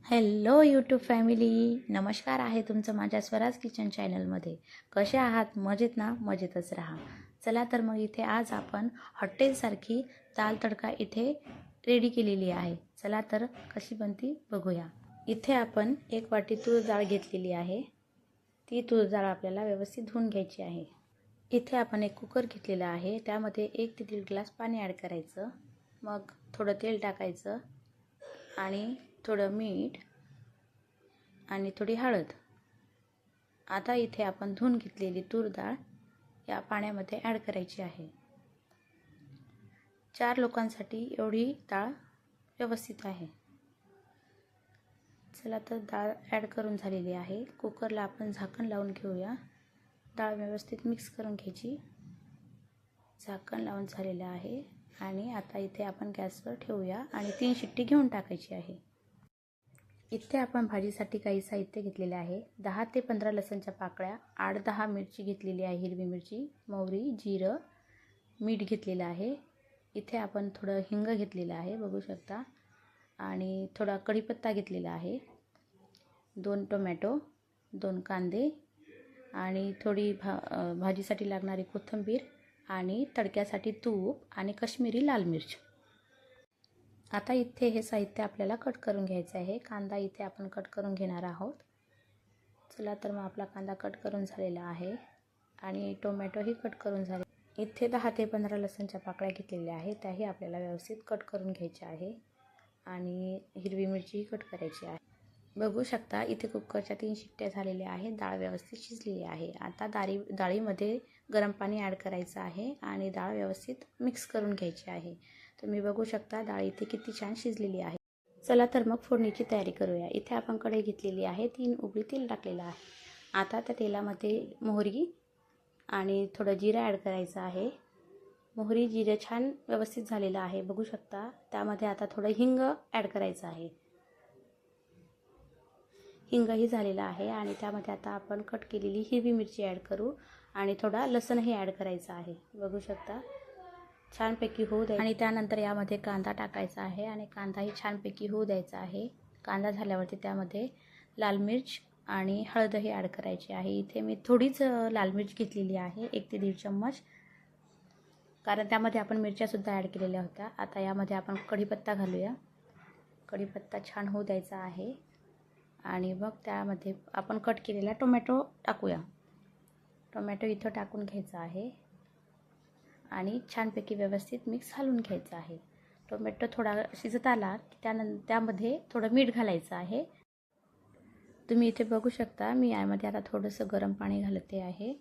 Hello YouTube family, नमस्कार आहे तुमचं माझ्या स्वराज किचन चॅनलमध्ये. कसे आहात? मजेत ना? मजेतच राहा. चला तर मग इथे आज आपण हॉटेलसारखी दाल तडका इथे रेडी केलेली आहे. चला तर कशी बनती बघूया. इथे आपण 1 वाटी तूर डाळ घेतलेली आहे. ती तूर डाळ आपल्याला व्यवस्थित धुवून घ्यायची आहे. इथे आपण एक कुकर घेतलेला आहे. त्यामध्ये 1 ते 1.5 ग्लास पाणी ॲड करायचं. मग थोडं तेल टाकायचं आणि थोडं मीठ आणि थोडी हळद. आता इथे आपण धुवून घेतलेली तूर डाळ या पाण्यामध्ये ॲड करायची आहे. 4 लोकांसाठी एवढी डाळ व्यवस्थित आहे. चला तर डाळ ॲड करून झालेली आहे. कुकरला आपण झाकण लावून घेऊया. डाळ व्यवस्थित मिक्स करून घ्यायची. झाकण लावून झालेलं आहे आणि आता इथे आपण गॅसवर ठेवूया आणि 3 शिट्टी घेऊन टाकायची आहे. इथे आपण भाजीसाठी काही साहित्य घेतलेले आहे. 10 ते 15 लसणच्या पाकळ्या, 8-10 मिरची घेतलेली आहे, हिरवी मिरची, मोहरी, जिरं, मीठ घेतलेलं आहे. इथे आपण थोडं हिंग घेतलेलं आहे, बघू शकता, आणि थोडा कढीपत्ता घेतलेला आहे, 2 टोमॅटो, 2 कांदे आणि थोडी भाजीसाठी लागणारी कोथिंबीर आणि तडक्यासाठी तूप आणि काश्मीरी लाल मिर्च. आता इथे हे साहित्य आपल्याला कट करून घ्यायचं आहे. कांदा इथे आपण कट करून घेणार आहोत. चला तर मग आपला कांदा कट करून झालेला आहे आणि टोमॅटोही कट करून झाले. इथे 10 ते 15 लसणच्या पाकळ्या घेतलेल्या आहेत, त्याही आपल्याला व्यवस्थित कट करून घ्यायच्या आहे आणि हिरवी मिरचीही कट करायची आहे. बघू शकता इथे कुकरच्या 3 शिट्ट्या झालेल्या आहेत. डाळ व्यवस्थित शिजलेली आहे. आता डाळीमध्ये गरम पाणी ॲड करायचं आहे आणि डाळ व्यवस्थित मिक्स करून घ्यायची आहे. तुम्ही बघू शकता डाळ इथे किती छान शिजलेली आहे. चला तर मग फोडणीची तयारी करूया. इथे आपण कढई घेतलेली आहे, 3 उकळी तेल टाकलेलं आहे. आता त्या तेलामध्ये मोहरी आणि थोडं जिरं ॲड करायचं आहे. मोहरी जिरं छान व्यवस्थित झालेलं आहे, बघू शकता. त्यामध्ये आता थोडं हिंग ॲड करायचं आहे. हिंगही झालेला आहे आणि त्यामध्ये आता आपण कट केलेली हिरवी मिरची ॲड करू आणि थोडा लसणही ॲड करायचा आहे, बघू शकता. छानपैकी होऊ द्यायचा आणि त्यानंतर यामध्ये कांदा टाकायचा आहे आणि कांदाही छानपैकी होऊ द्यायचा आहे. कांदा झाल्यावरती त्यामध्ये लाल मिर्च आणि हळदही ॲड करायची आहे. इथे मी थोडीच लाल मिर्च घेतलेली आहे, 1 ते 1.5 चम्मच, कारण त्यामध्ये आपण मिरच्यासुद्धा ॲड केलेल्या होत्या. आता यामध्ये आपण कढीपत्ता घालूया. कढीपत्ता छान होऊ द्यायचा आहे आणि मग त्यामध्ये आपण कट केलेला टोमॅटो टाकूया. टोमॅटो इथं टाकून घ्यायचा आहे आणि छानपैकी व्यवस्थित मिक्स घालून घ्यायचं आहे. टोमॅटो थोडा शिजत आला की त्यामध्ये थोडं मीठ घालायचं आहे. तुम्ही इथे बघू शकता, मी यामध्ये आता थोडंसं गरम पाणी घालते आहे.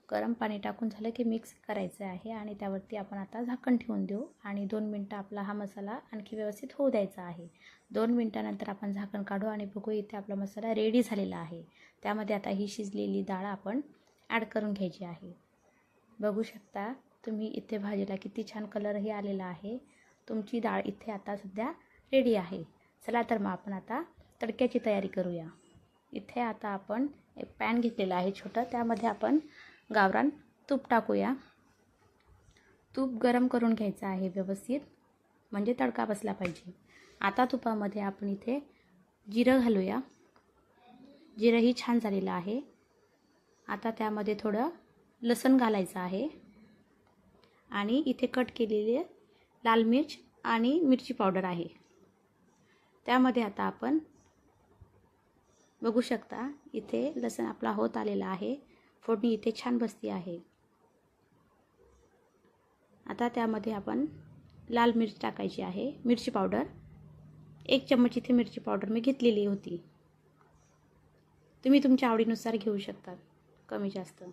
गरम पाणी टाकून झालं की मिक्स करायचं आहे आणि त्यावरती आपण आता झाकण ठेवून देऊ आणि 2 मिनटं आपला हा मसाला आणखी व्यवस्थित होऊ द्यायचा आहे. 2 मिनटानंतर आपण झाकण काढू आणि बघू, इथे आपला मसाला रेडी झालेला आहे. त्यामध्ये आता ही शिजलेली डाळ आपण ॲड करून घ्यायची आहे. बघू शकता तुम्ही इथे भाजीला किती छान कलरही आलेला आहे. तुमची डाळ इथे आता सध्या रेडी आहे. चला तर मग आपण आता तडक्याची तयारी करूया. इथे आता आपण एक पॅन घेतलेला आहे छोटा, त्यामध्ये आपण गावरान तूप टाकूया. तूप गरम करून घ्यायचं आहे व्यवस्थित, म्हणजे तडका बसला पाहिजे. आता तुपामध्ये आपण इथे जिरं घालूया. जिरंही छान झालेलं आहे. आता त्यामध्ये थोडं लसण घालायचं आहे आणि इथे कट केलेले लाल मिर्च आणि मिरची पावडर आहे. त्यामध्ये आता आपण बघू शकता इथे लसण आपला होत आलेला आहे. फोडणी इथे छान बसती आहे. आता त्यामध्ये आपण लाल मिर्च टाकायची आहे, मिरची पावडर 1 चम्मच इथे मिरची पावडर मी घेतलेली होती. तुम्ही तुमच्या आवडीनुसार घेऊ शकता, कमी जास्त.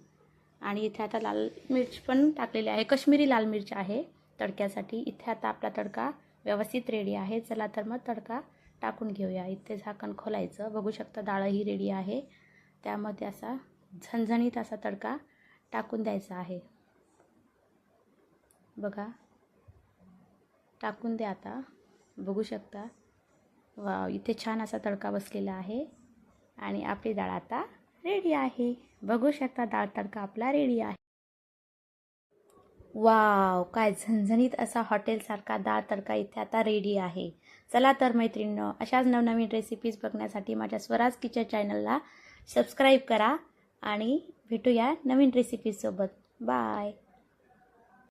आणि इथे आता लाल मिर्च पण टाकलेली आहे, काश्मीरी लाल मिर्च आहे तडक्यासाठी. इथे आता आपला तडका व्यवस्थित रेडी आहे. चला तर मग तडका टाकून घेऊया. इथे झाकण खोलायचं. बघू शकता डाळही रेडी आहे. त्यामध्ये असा झणझणीत असा तडका टाकून द्यायचा आहे. बघा, टाकून द्या आता. बघू शकता, वा, इथे छान असा तडका बसलेला आहे आणि आपली डाळ आता रेडी आहे. बघू शकता डाळ तडका आपला रेडी आहे. वाव, काय झणझणीत असा हॉटेलसारखा डाळ तडका इथे आता रेडी आहे. चला तर मैत्रिणींनो, अशाच नवनवीन रेसिपीज बघण्यासाठी माझ्या स्वराज किचन चॅनलला सबस्क्राईब करा आणि भेटूया नवीन रेसिपीजसोबत. बाय.